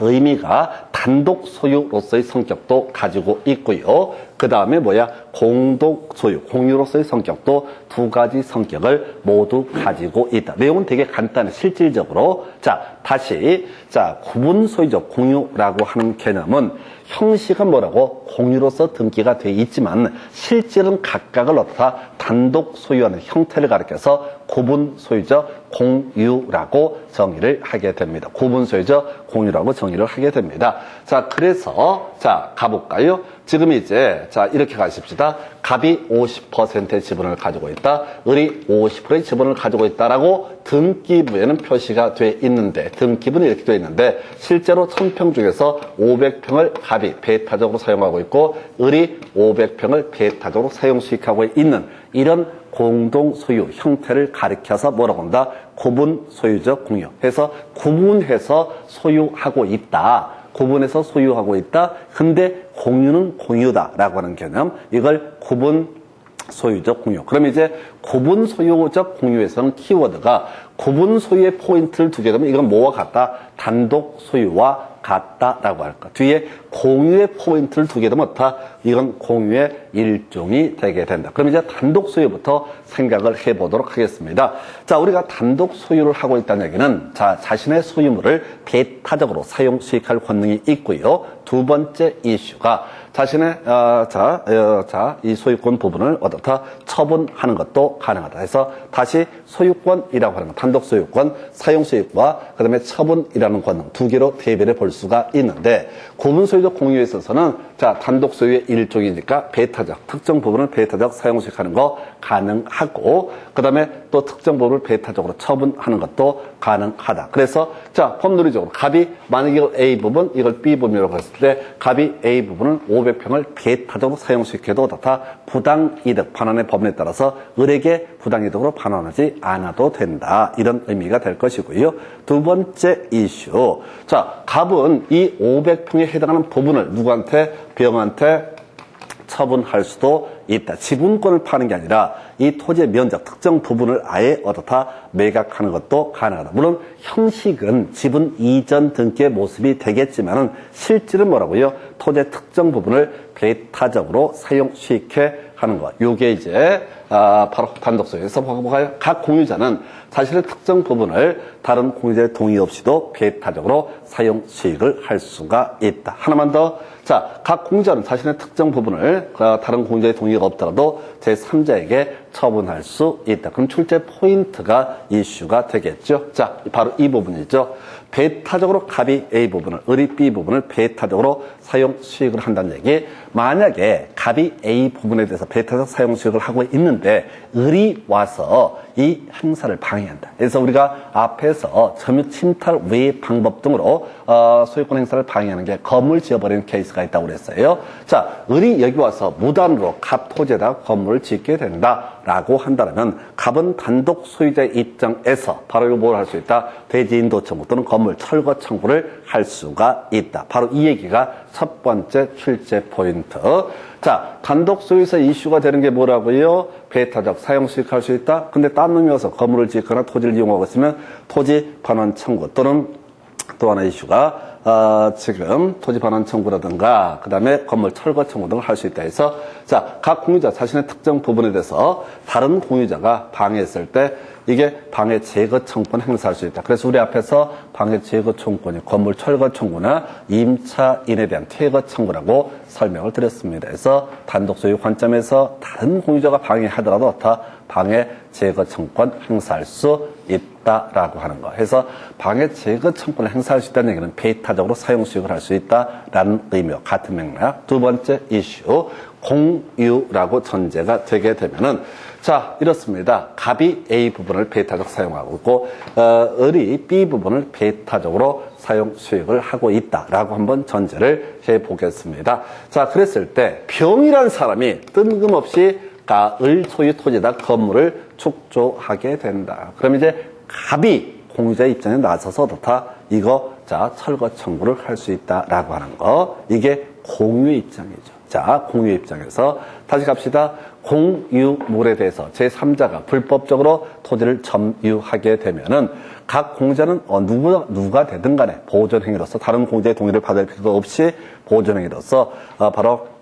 의미가 단독 소유로서의 성격도 가지고 있고요. 그 다음에 뭐야? 공동 소유, 공유로서의 성격도 두 가지 성격을 모두 가지고 있다. 내용은 되게 간단해, 실질적으로. 자, 다시. 자, 구분 소유적 공유라고 하는 개념은 형식은 뭐라고? 공유로서 등기가 돼 있지만 실질은 각각을 어떻다? 단독 소유하는 형태를 가리켜서 구분 소유적 공유라고 정의를 하게 됩니다. 구분 소유적 공유라고 정의를 하게 됩니다. 자, 그래서 자, 가볼까요? 지금 이제 자, 이렇게 가십시다. 갑이 50%의 지분을 가지고 있다. 을이 50%의 지분을 가지고 있다라고 등기부에는 표시가 돼 있는데 등기부는 이렇게 돼 있는데 실제로 1000평 중에서 500평을 갑이 배타적으로 사용하고 있고 을이 500평을 배타적으로 사용 수익하고 있는 이런 공동 소유 형태를 가리켜서 뭐라고 한다? 구분 소유적 공유. 해서 구분해서 소유하고 있다. 구분해서 소유하고 있다. 근데 공유는 공유다라고 하는 개념. 이걸 구분 소유적 공유. 그럼 이제 구분 소유적 공유에서는 키워드가 구분 소유의 포인트를 두게 되면 이건 뭐와 같다? 단독 소유와 같다라고 할까. 뒤에 공유의 포인트를 두게 되면 어떻다? 이건 공유의 일종이 되게 된다. 그럼 이제 단독 소유부터 생각을 해보도록 하겠습니다. 자, 우리가 단독 소유를 하고 있다는 얘기는 자, 자신의 소유물을 배타적으로 사용 수익할 권능이 있고요. 두 번째 이슈가 자신의 이 소유권 부분을 어떻다? 처분하는 것도 가능하다. 해서 다시 소유권이라고 하는 건 단독 소유권, 사용 수익과 그다음에 처분이라는 권능 두 개로 대비를 볼 수가 있는데 구분 소유적 공유에 있어서는 자, 단독 소유의 일종이니까 배타적, 특정 부분을 배타적 사용 수익하는 거 가능하고 그다음에 또 특정 부분을 배타적으로 처분하는 것도 가능하다. 그래서 자, 법률적으로 갑이 만약에 이걸 A 부분, 이걸 B 부분이라고 했을 때 갑이 A 부분을 500평을 배타적으로 사용 수익해도 어떻다? 부당이득 반환의 법률에 따라서 을에게 부당이득으로 반환하지 않아도 된다. 이런 의미가 될 것이고요. 두 번째 이슈. 자, 갑은 이 500평에 해당하는 부분을 누구한테? 병한테 처분할 수도 있다. 지분권을 파는 게 아니라 이 토지의 면적 특정 부분을 아예 어떻다? 매각하는 것도 가능하다. 물론 형식은 지분 이전 등기의 모습이 되겠지만은 실질은 뭐라고요? 토지의 특정 부분을 배타적으로 사용 수익해 하는 것. 요게 이제 바로 단독 소유에서 볼까요? 각 공유자는 자신의 특정 부분을 다른 공유자의 동의 없이도 배타적으로 사용 수익을 할 수가 있다. 하나만 더. 자, 각 공유자는 자신의 특정 부분을 다른 공유자의 동의가 없더라도 제3자에게 처분할 수 있다. 그럼 출제 포인트가 이슈가 되겠죠. 자, 바로 이 부분이죠. 배타적으로 갑이 A 부분을, 을이 B 부분을 배타적으로 사용 수익을 한다는 얘기. 만약에 갑이 A 부분에 대해서 배타적 사용 수익을 하고 있는데 을이 와서 이 행사를 방해한다. 그래서 우리가 앞에서 점유 침탈 외의 방법 등으로 소유권 행사를 방해하는 게 건물 지어버리는 케이스가 있다고 그랬어요. 자, 을이 여기 와서 무단으로 갑 토지에다 건물을 짓게 된다라고 한다면 갑은 단독 소유자의 입장에서 바로 이거 뭘 할 수 있다? 대지인도 청구 또는 건물 철거 청구를 할 수가 있다. 바로 이 얘기가 첫 번째 출제 포인트. 자, 단독 소유에서 이슈가 되는 게 뭐라고요? 배타적 사용 수익할 수 있다. 근데 딴 놈이 와서 건물을 짓거나 토지를 이용하고 있으면 토지 반환 청구 또는 또 하나 이슈가 지금 토지 반환 청구라든가 그다음에 건물 철거 청구 등을 할 수 있다 해서 자, 각 공유자 자신의 특정 부분에 대해서 다른 공유자가 방해했을 때 이게 방해 제거 청구권 행사할 수 있다. 그래서 우리 앞에서 방해 제거 청구권이 건물 철거 청구나 임차인에 대한 퇴거 청구라고 설명을 드렸습니다. 그래서 단독 소유 관점에서 다른 공유자가 방해하더라도 다 방해 제거 청구권 행사할 수 있다라고 하는 거. 해서 방해 제거 청구권을 행사할 수 있다는 얘기는 배타적으로 사용 수익을 할 수 있다라는 의미와 같은 맥락. 두 번째 이슈 공유라고 전제가 되게 되면은 자, 이렇습니다. 갑이 A 부분을 배타적 사용하고 있고, 을이 B 부분을 배타적으로 사용 수익을 하고 있다라고 한번 전제를 해 보겠습니다. 자, 그랬을 때 병이라는 사람이 뜬금없이 을 소유 토지에다 건물을 축조하게 된다. 그럼 이제 갑이 공유자 입장에 나서서 다 이거 자 철거 청구를 할 수 있다라고 하는 거. 이게 공유의 입장이죠. 자, 공유의 입장에서 다시 갑시다. 공유물에 대해서 제3자가 불법적으로 토지를 점유하게 되면은 각 공유자는 누가 되든 간에 보존행위로서 다른 공유자의 동의를 받을 필요도 없이 보존행위로서 바로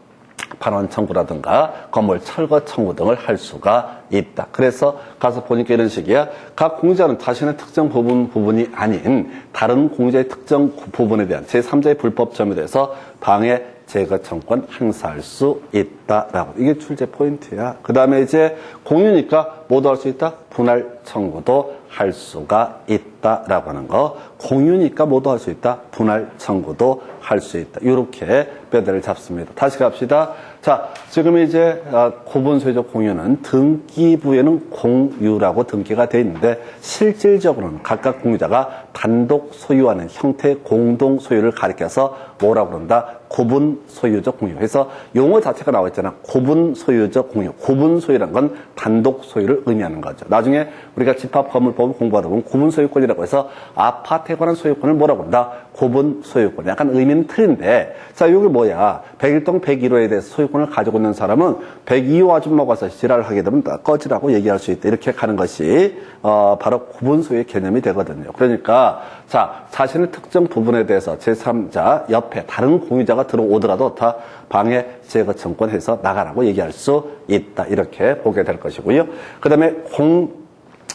반환 청구라든가 건물 철거 청구 등을 할 수가 있다. 그래서 가서 보니까 이런 식이야. 각 공유자는 자신의 특정 부분이 아닌 다른 공유자의 특정 부분에 대한 제3자의 불법 점유에 대해서 방해 제거 청구권 행사할 수 있다라고. 이게 출제 포인트야. 그 다음에 이제 공유니까 뭐도 할 수 있다? 분할 청구도 할 수가 있다라고 하는 거. 공유니까 뭐도 할 수 있다? 분할 청구도 할 수 있다. 이렇게 뼈대를 잡습니다. 다시 갑시다. 자, 지금 이제 구분 소유적 공유는 등기부에는 공유라고 등기가 되어 있는데 실질적으로는 각각 공유자가 단독 소유하는 형태의 공동 소유를 가리켜서 뭐라고 그런다? 구분 소유적 공유. 그래서 용어 자체가 나와 있잖아. 구분 소유적 공유. 구분 소유란 건 단독 소유를 의미하는 거죠. 나중에 우리가 집합건물법을 공부하다 보면 구분 소유권이라고 해서 아파트에 관한 소유권을 뭐라고 한다? 구분 소유권. 약간 의미는 틀린데, 자, 이게 뭐야? 101동 101호에 대해서 소유권을 가지고 있는 사람은 102호 아줌마가 와서 지랄을 하게 되면 꺼지라고 얘기할 수 있다. 이렇게 가는 것이 바로 구분 소유의 개념이 되거든요. 그러니까 자, 자신의 특정 부분에 대해서 제3자 옆에 다른 공유자가 들어오더라도 다 방해 제거 청구권해서 나가라고 얘기할 수 있다. 이렇게 보게 될 것이고요. 그 다음에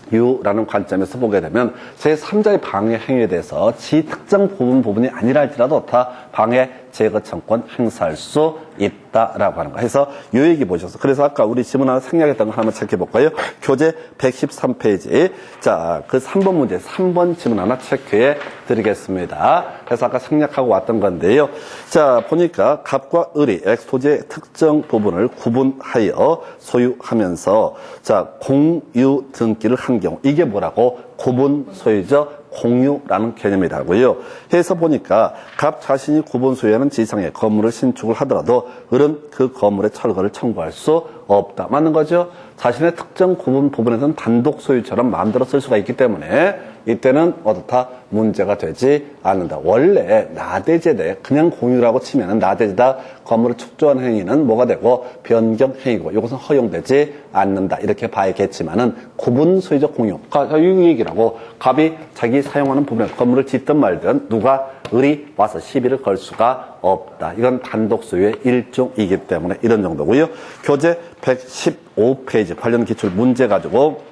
공유라는 관점에서 보게 되면 제3자의 방해 행위에 대해서 지 특정 부분이 아니라 할지라도 다 방해 제거 청구권 행사할 수 있다라고 하는 거. 해서 요 얘기 보셔서. 그래서 아까 우리 지문 하나 생략했던 거 한번 체크해 볼까요? 교재 113페이지. 자, 그 3번 문제, 3번 지문 하나 체크해 드리겠습니다. 그래서 아까 생략하고 왔던 건데요. 자, 보니까 갑과 을이 X토지의 특정 부분을 구분하여 소유하면서 자, 공유 등기를 한 경우. 이게 뭐라고? 구분 소유적 공유라는 개념이라고요. 해서 보니까 갑 자신이 구분 소유하는 지상에 건물을 신축을 하더라도 을은 그 건물의 철거를 청구할 수 없다. 맞는 거죠? 자신의 특정 구분 부분에서는 단독 소유처럼 마음대로 쓸 수가 있기 때문에 이때는 어떻다? 문제가 되지 않는다. 원래 나대제대 그냥 공유라고 치면은 나대제다 건물을 축조한 행위는 뭐가 되고 변경 행위고 이것은 허용되지 않는다. 이렇게 봐야겠지만은 구분 소유적 공유. 이 얘기라고 갑이 자기 사용하는 부분에 건물을 짓든 말든 누가 을이 와서 시비를 걸 수가 없다. 이건 단독 소유의 일종이기 때문에 이런 정도고요. 교재 115페이지 관련 기출 문제 가지고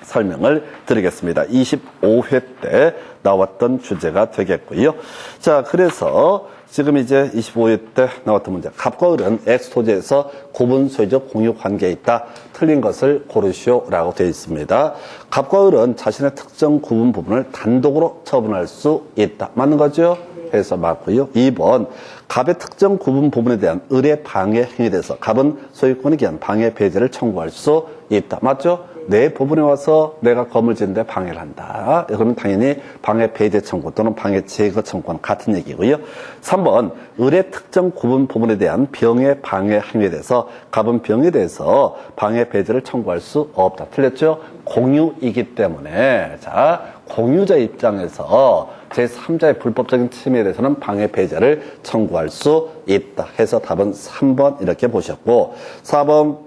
설명을 드리겠습니다. 25회 때 나왔던 주제가 되겠고요. 자, 그래서 지금 이제 25회 때 나왔던 문제. 갑과 을은 X토지에서 구분 소유적 공유 관계에 있다. 틀린 것을 고르시오라고 되어 있습니다. 갑과 을은 자신의 특정 구분 부분을 단독으로 처분할 수 있다. 맞는 거죠? 해서 맞고요. 2번. 갑의 특정 구분 부분에 대한 을의 방해 행위에 대해서 갑은 소유권에 기한 방해 배제를 청구할 수 있다. 맞죠? 내 부분에 와서 내가 건물 짓는데 방해를 한다. 그러면 당연히 방해 배제 청구 또는 방해 제거 청구는 같은 얘기고요. 3번, 을의 특정 구분 부분에 대한 병의 방해 행위에 대해서 갑은 병에 대해서 방해 배제를 청구할 수 없다. 틀렸죠? 공유이기 때문에 자, 공유자 입장에서 제3자의 불법적인 침해에 대해서는 방해 배제를 청구할 수 있다. 해서 답은 3번 이렇게 보셨고 4번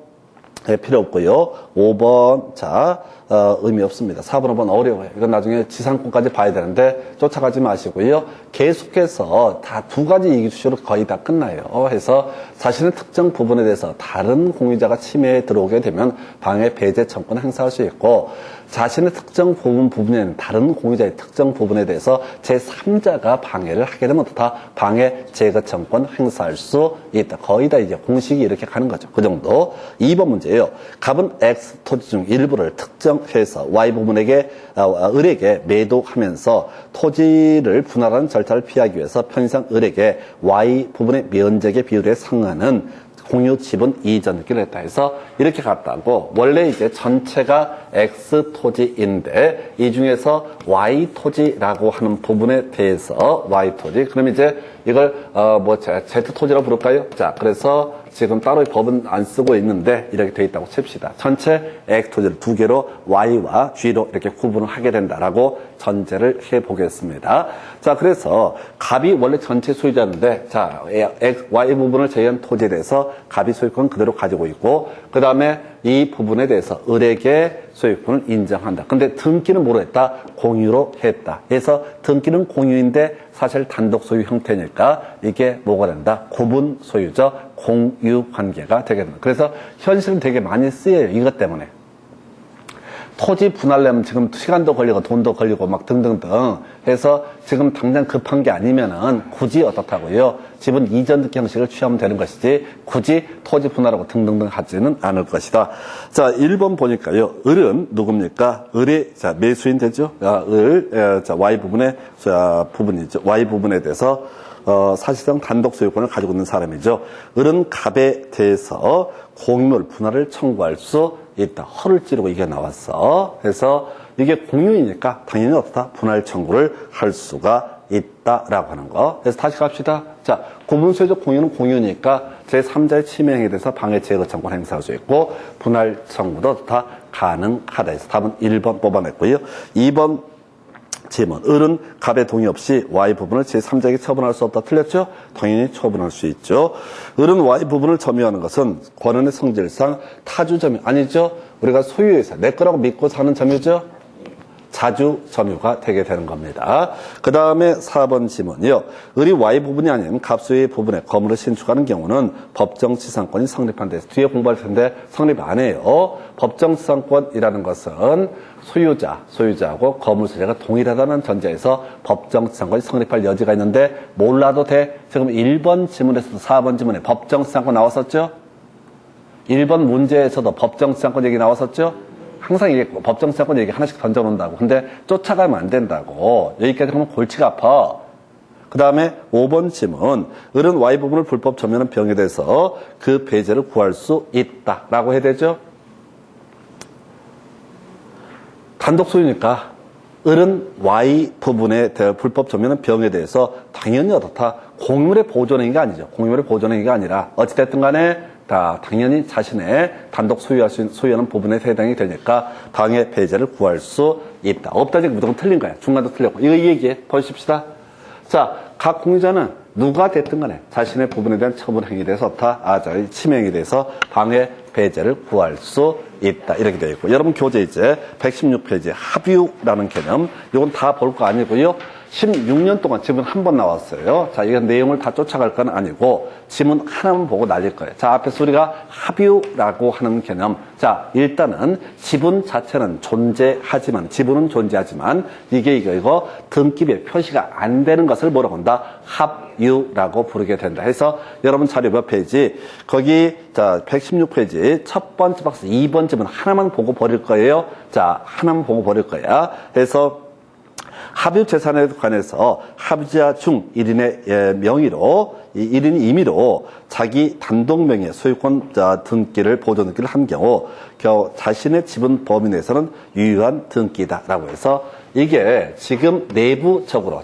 필요 없고요. 5번, 자, 의미 없습니다. 4번, 5번 어려워요. 이건 나중에 지상권까지 봐야 되는데 쫓아가지 마시고요. 계속해서 다 두 가지 이슈로 거의 다 끝나요. 해서 자신의 특정 부분에 대해서 다른 공유자가 침해에 들어오게 되면 방해 배제 청구는 행사할 수 있고, 자신의 특정 부분에는 다른 공유자의 특정 부분에 대해서 제3자가 방해를 하게 되면 다 방해 제거 청구권 행사할 수 있다. 거의 다 이제 공식이 이렇게 가는 거죠. 그 정도. 2번 문제예요. 갑은 X 토지 중 일부를 특정해서 Y 부분에게 을에게 매도하면서 토지를 분할하는 절차를 피하기 위해서 편의상 을에게 Y 부분의 면적의 비율에 상하는 공유 지분 이전기를 했다 해서 이렇게 갔다고, 원래 이제 전체가 X 토지인데 이 중에서 Y 토지라고 하는 부분에 대해서 Y 토지, 그럼 이제 이걸 Z 토지라고 부를까요? 자, 그래서 지금 따로 법은 안 쓰고 있는데 이렇게 돼 있다고 칩시다. 전체 X 토지를 두 개로 Y와 G로 이렇게 구분을 하게 된다라고 전제를 해 보겠습니다. 자, 그래서 갑이 원래 전체 소유자인데, 자, Y 부분을 제외한 토지에 대해서 갑이 소유권 그대로 가지고 있고, 그 다음에 이 부분에 대해서 을에게 소유권을 인정한다. 근데 등기는 뭐로 했다? 공유로 했다. 그래서 등기는 공유인데 사실 단독 소유 형태니까 이게 뭐가 된다? 구분 소유죠. 공유 관계가 되게 된다. 그래서 현실은 되게 많이 쓰여요. 이것 때문에. 토지 분할하려면 지금 시간도 걸리고 돈도 걸리고 막 등등등 해서 지금 당장 급한 게 아니면은 굳이 어떻다고요? 지분 이전 등기 형식을 취하면 되는 것이지 굳이 토지 분할하고 등등등 하지는 않을 것이다. 자, 1번 보니까요. 을은 누굽니까? 을이 자, 매수인 되죠? 자, Y 부분의 부분이죠. Y 부분에 대해서 사실상 단독 소유권을 가지고 있는 사람이죠. 을은 갑에 대해서 공유물 분할을 청구할 수 있다. 허를 찌르고 이게 나왔어. 그래서 이게 공유이니까 당연히 어떻다? 분할 청구를 할 수가 있다라고 하는 거. 그래서 다시 갑시다. 자, 구분소유적 공유는 공유니까 제3자의 침해 행위에 대해서 방해 제거 청구를 행사할 수 있고, 분할 청구도 다 가능하다 해서 답은 1번 뽑아냈고요. 2번 질문. 을은 갑의 동의 없이 Y 부분을 제3자에게 처분할 수 없다. 틀렸죠? 당연히 처분할 수 있죠. 을은 Y 부분을 점유하는 것은 권한의 성질상 타주 점유 아니죠? 우리가 소유해서 내 거라고 믿고 사는 점유죠? 자주 점유가 되게 되는 겁니다. 그 다음에 4번 지문이요. 을이 Y 부분이 아닌 갑소유의 부분에 거물을 신축하는 경우는 법정치상권이 성립한다 해서 뒤에 공부할 텐데 성립 안 해요. 법정치상권이라는 것은 소유자하고 거물 소유자가 동일하다는 전제에서 법정치상권이 성립할 여지가 있는데 몰라도 돼. 지금 1번 지문에서도 4번 지문에 법정치상권 나왔었죠? 1번 문제에서도 법정치상권 얘기 나왔었죠? 항상 이게 법정치상권 얘기 하나씩 던져놓는다고. 근데 쫓아가면 안 된다고. 여기까지 가면 골치가 아파. 그 다음에 5번 질문. 을은 Y 부분을 불법 점유하는 병에 대해서 그 배제를 구할 수 있다라고 해야 되죠? 단독 소유니까 을은 Y 부분에 대해 불법 점유하는 병에 대해서 당연히 어떻다? 공유물의 보존행위가 아니죠. 공유물의 보존행위가 아니라 어찌됐든 간에 다 당연히 자신의 단독 소유하는 부분에 해당이 되니까 방해 배제를 구할 수 있다. 없다 지금 무조건 틀린 거야. 중간도 틀렸고. 이거 얘기해 보십시다. 자, 각 공유자는 누가 됐든 간에 자신의 부분에 대한 처분 행위에 대해서 침해 행위에 대해서 방해 배제를 구할 수 있다. 이렇게 되어 있고. 여러분 교재 이제 116페이지 합유라는 개념. 이건 다 볼 거 아니고요. 16년 동안 지문 한 번 나왔어요. 자, 이건 내용을 다 쫓아갈 건 아니고 지문 하나만 보고 날릴 거예요. 자, 앞에서 우리가 합유라고 하는 개념. 자, 일단은 지분 자체는 존재하지만, 지분은 존재하지만 이거 등기부에 표시가 안 되는 것을 뭐라고 한다? 합유라고 부르게 된다. 해서 여러분 자료 몇 페이지? 거기 자, 116페이지 첫 번째 박스 2번 지문 하나만 보고 버릴 거예요. 자, 하나만 보고 버릴 거야. 해서 합유 재산에 관해서 합의자 중 1인의 명의로, 1인이 임의로 자기 단독 명의의 소유권 등기를 보존 등기를 한 경우 자신의 지분 범위 내에서는 유효한 등기다라고 해서 이게 지금 내부적으로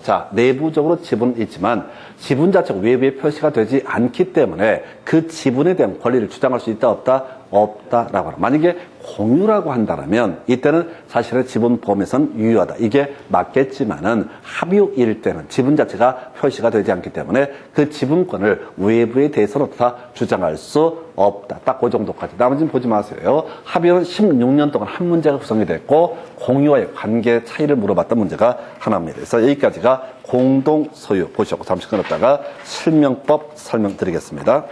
지분은 있지만 지분 자체가 외부에 표시가 되지 않기 때문에 그 지분에 대한 권리를 주장할 수 있다 없다? 없다라고 하는. 만약에 공유라고 한다면 이때는 사실은 지분 범위에서는 유효하다. 이게 맞겠지만은 합유일 때는 지분 자체가 표시가 되지 않기 때문에 그 지분권을 외부에 대해서는 다 주장할 수 없다. 딱 그 정도까지. 나머지는 보지 마세요. 합의는 16년 동안 한 문제가 구성이 됐고 공유와의 관계 차이를 물어봤던 문제가 하나입니다. 그래서 여기까지가 공동 소유 보시고 잠시 끊었다가 실명법 설명드리겠습니다.